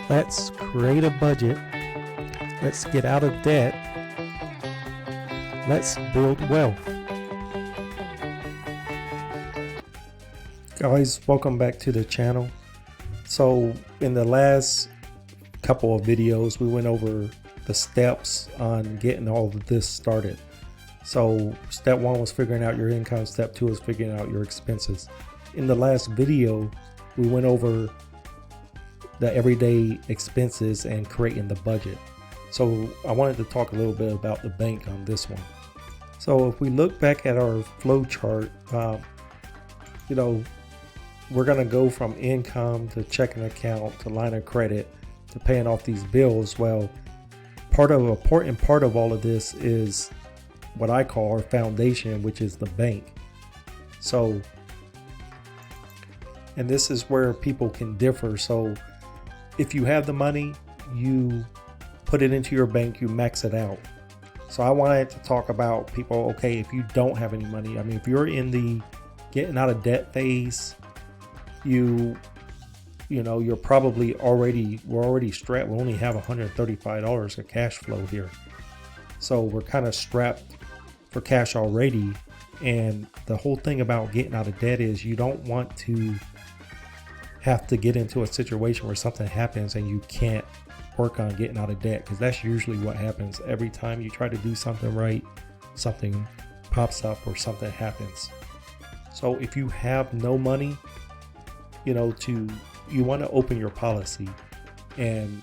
Let's create a budget. Let's get out of debt. Let's build wealth. Guys, welcome back to the channel. So in the last couple of videos, we went over the steps on getting all of this started. So step one was figuring out your income. Step two is figuring out your expenses. In the last video, we went over the everyday expenses and creating the budget. So I wanted to talk a little bit about the bank on this one. So if we look back at our flow chart, we're going to go from income to checking account to line of credit to paying off these bills. Well, important part of all of this is what I call our foundation, which is the bank. So, and this is where people can differ. So if you have the money, you put it into your bank, you max it out. So I wanted to talk about people, okay, if you don't have any money, I mean, if you're in the getting out of debt phase, you're probably we're already strapped. We only have $135 of cash flow here. So we're kind of strapped for cash already. And the whole thing about getting out of debt is you don't want to have to get into a situation where something happens and you can't work on getting out of debt, because that's usually what happens. Every time you try to do something right, something pops up or something happens. So if you have no money, you want to open your policy and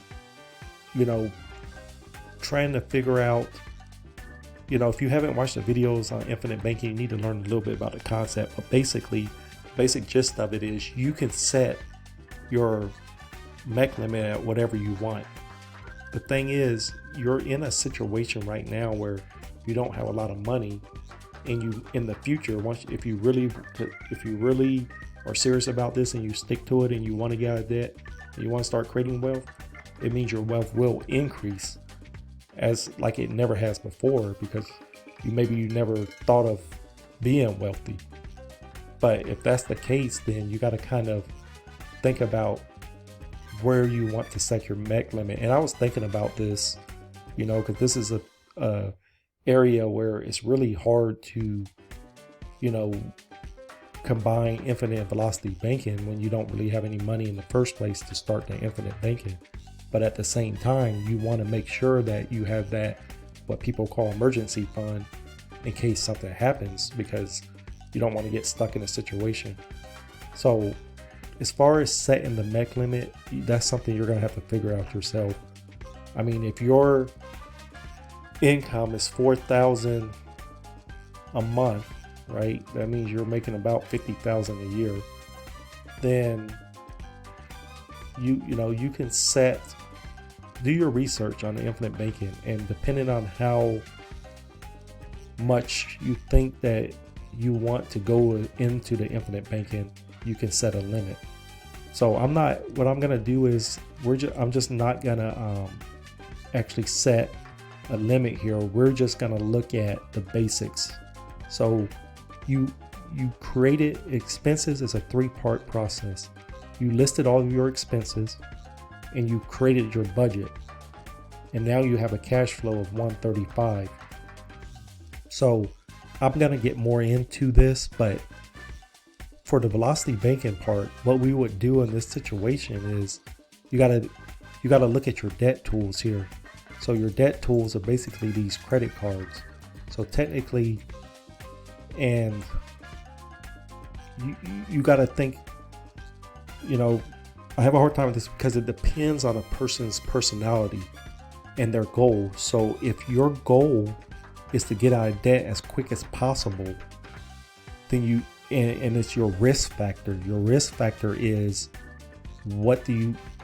trying to figure out, if you haven't watched the videos on infinite banking, you need to learn a little bit about the concept. But basically, basic gist of it is you can set your MEC limit at whatever you want. The thing is, you're in a situation right now where you don't have a lot of money, and you in the future, if you really are serious about this and you stick to it and you want to get out of debt and you want to start creating wealth, it means your wealth will increase as like it never has before, because you never thought of being wealthy. But if that's the case, then you got to kind of think about where you want to set your MEC limit. And I was thinking about this, because this is a area where it's really hard to, combine infinite velocity banking when you don't really have any money in the first place to start the infinite banking. But at the same time, you want to make sure that you have that, what people call emergency fund, in case something happens, because you don't want to get stuck in a situation. So as far as setting the MEC limit, that's something you're going to have to figure out yourself. I mean, if your income is $4,000 a month, right? That means you're making about $50,000 a year. Then you can do your research on the infinite banking, and depending on how much you think that you want to go into the infinite banking, you can set a limit. So what I'm gonna do is I'm just not gonna actually set a limit here. We're just gonna look at the basics. So you created expenses as a 3-part process. You listed all of your expenses and you created your budget, and now you have a cash flow of $135. So I'm gonna get more into this, but for the velocity banking part, what we would do in this situation is you gotta look at your debt tools here. So your debt tools are basically these credit cards. So technically, and you gotta think, I have a hard time with this because it depends on a person's personality and their goal. So if your goal is to get out of debt as quick as possible, then and it's your risk factor. Your risk factor is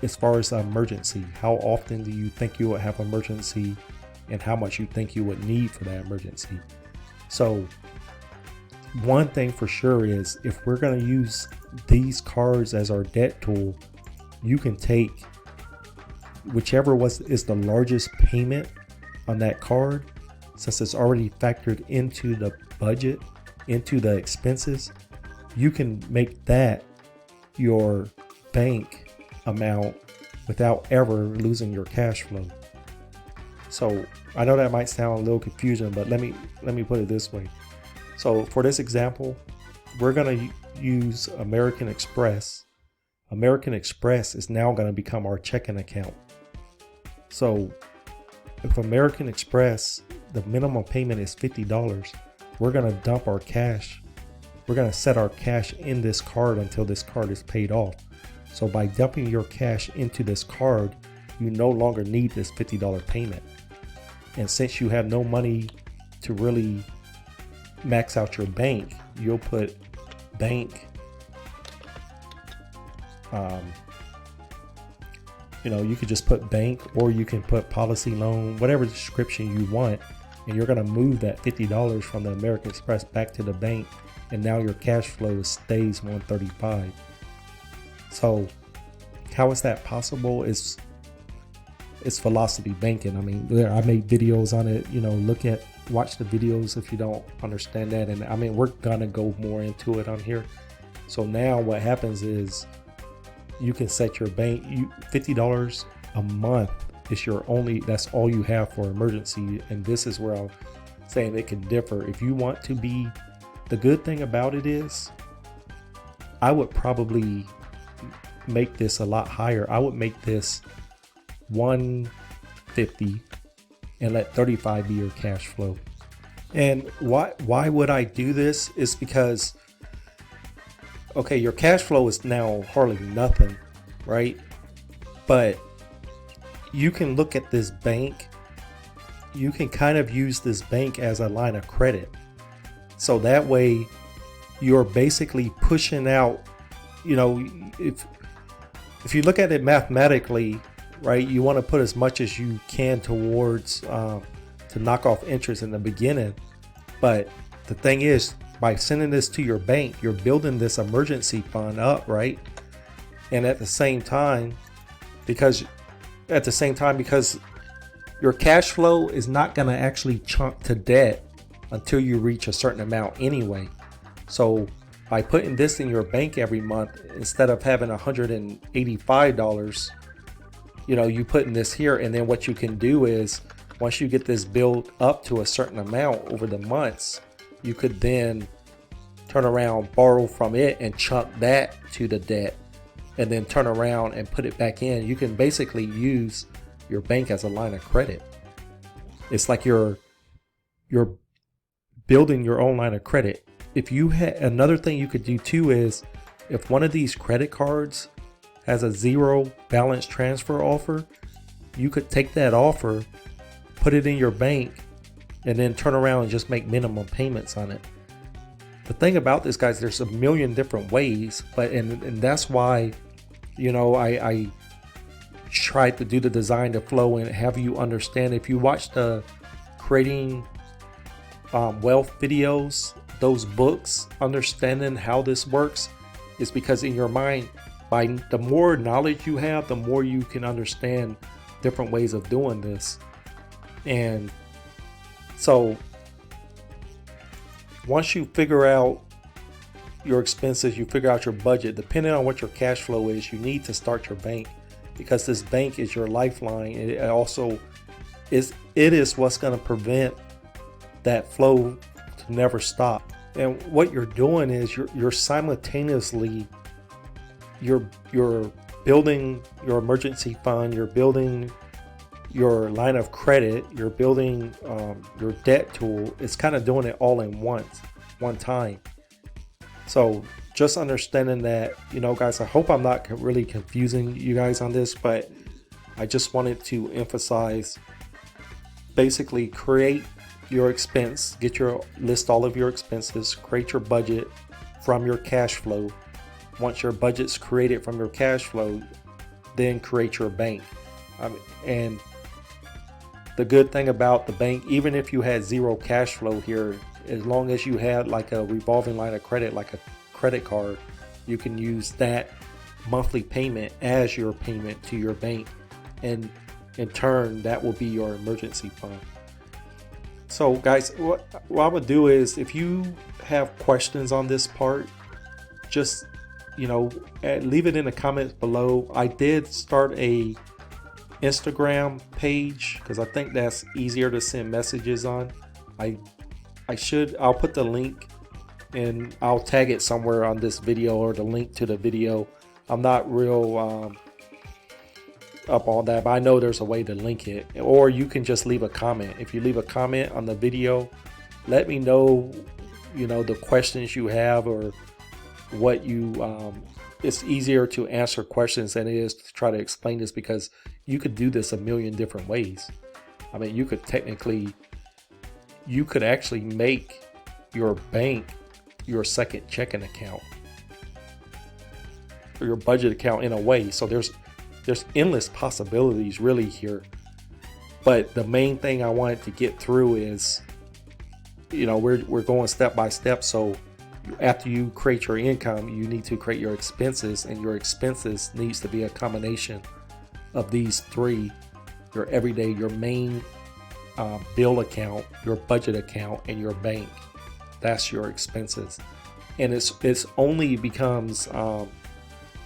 as far as an emergency, how often do you think you will have an emergency and how much you think you would need for that emergency. So one thing for sure is, if we're going to use these cards as our debt tool, you can take whichever is the largest payment on that card, since it's already factored into the budget, into the expenses. You can make that your bank amount without ever losing your cash flow. So I know that might sound a little confusing, but let me put it this way. So for this example, we're going to use American Express. American Express is now going to become our checking account. So if American Express, the minimum payment is $50, we're going to dump our cash. We're going to set our cash in this card until this card is paid off. So by dumping your cash into this card, you no longer need this $50 payment. And since you have no money to really max out your bank, you'll put bank, you could just put bank, or you can put policy loan, whatever description you want, and you're going to move that $50 from the American Express back to the bank, and now your cash flow stays $135. So how is that possible? It's velocity banking. I mean, I made videos on it, watch the videos if you don't understand that. And I mean, we're gonna go more into it on here. So now what happens is you can set your bank, $50 a month is that's all you have for emergency. And this is where I'm saying it can differ. If you want to be, the good thing about it is I would probably make this a lot higher. I would make this $150 and let $35 be your cash flow. And why would I do this is because, okay, your cash flow is now hardly nothing, right? But you can look at this bank, you can kind of use this bank as a line of credit. So that way you're basically pushing out, if you look at it mathematically, right, you want to put as much as you can towards to knock off interest in the beginning. But the thing is, by sending this to your bank, you're building this emergency fund up, right? And at the same time, because your cash flow is not going to actually chunk to debt until you reach a certain amount anyway. So by putting this in your bank every month, instead of having $185, you putting this here, and then what you can do is once you get this built up to a certain amount over the months, you could then turn around, borrow from it, and chunk that to the debt, and then turn around and put it back in. You can basically use your bank as a line of credit. It's like you're building your own line of credit. If you had another thing you could do too is, if one of these credit cards has a zero balance transfer offer, you could take that offer, put it in your bank, and then turn around and just make minimum payments on it. The thing about this, guys, there's a million different ways, but and that's why, I tried to do the design to flow and have you understand. If you watch the creating wealth videos, those books, understanding how this works is because in your mind, by the more knowledge you have, the more you can understand different ways of doing this. And so once you figure out your expenses, you figure out your budget, depending on what your cash flow is, you need to start your bank, because this bank is your lifeline. It also is what's going to prevent that flow to never stop. And what you're doing is you're simultaneously you're building your emergency fund, you're building your line of credit, you're building your debt tool. It's kind of doing it all in one time. So just understanding that, guys, I hope I'm not really confusing you guys on this, but I just wanted to emphasize, basically create your expense, list all of your expenses, create your budget from your cash flow. Once your budget's created from your cash flow, then create your bank. And the good thing about the bank, even if you had zero cash flow here, as long as you had like a revolving line of credit, like a credit card, you can use that monthly payment as your payment to your bank. And in turn, that will be your emergency fund. So guys, what I would do is, if you have questions on this part, just leave it in the comments below. I did start a Instagram page because I think that's easier to send messages on. I'll put the link and I'll tag it somewhere on this video, or the link to the video. I'm not real up on that, but I know there's a way to link it. Or you can just leave a comment. If you leave a comment on the video, let me know, the questions you have, or what you it's easier to answer questions than it is to try to explain this, because you could do this a million different ways. I mean, you could actually make your bank your second checking account, or your budget account in a way. So there's endless possibilities really here. But the main thing I wanted to get through is, we're going step by step. So after you create your income, you need to create your expenses, and your expenses needs to be a combination of these three: your everyday, your main bill account, your budget account, and your bank. That's your expenses. And it's only becomes a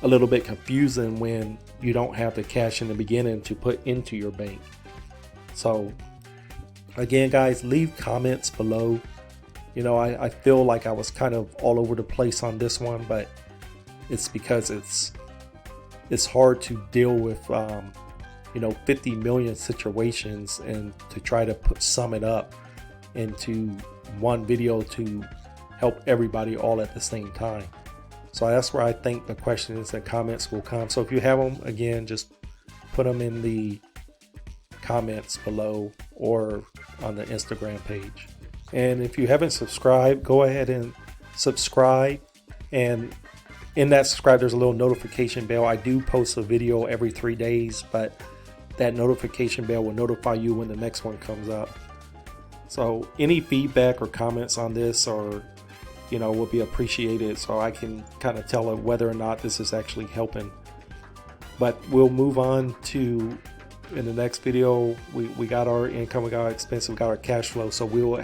little bit confusing when you don't have the cash in the beginning to put into your bank. So again, guys, leave comments below. I feel like I was kind of all over the place on this one, but it's because it's hard to deal with 50 million situations, and to try to sum it up into one video to help everybody all at the same time. So that's where I think the questions and comments will come. So if you have them, again, just put them in the comments below or on the Instagram page. And if you haven't subscribed, go ahead and subscribe. And in that subscribe, there's a little notification bell. I do post a video every 3 days, but that notification bell will notify you when the next one comes up. So any feedback or comments on this, or will be appreciated, so I can kind of tell whether or not this is actually helping. But we'll move on to, in the next video, we got our income, we got our expense, we got our cash flow. So we'll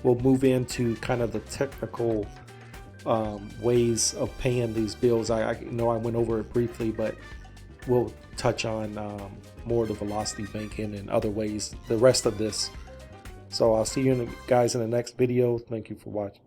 move into kind of the technical ways of paying these bills. I know I went over it briefly, but we'll touch on more of the velocity banking and other ways the rest of this. So I'll see you guys in the next video. Thank you for watching.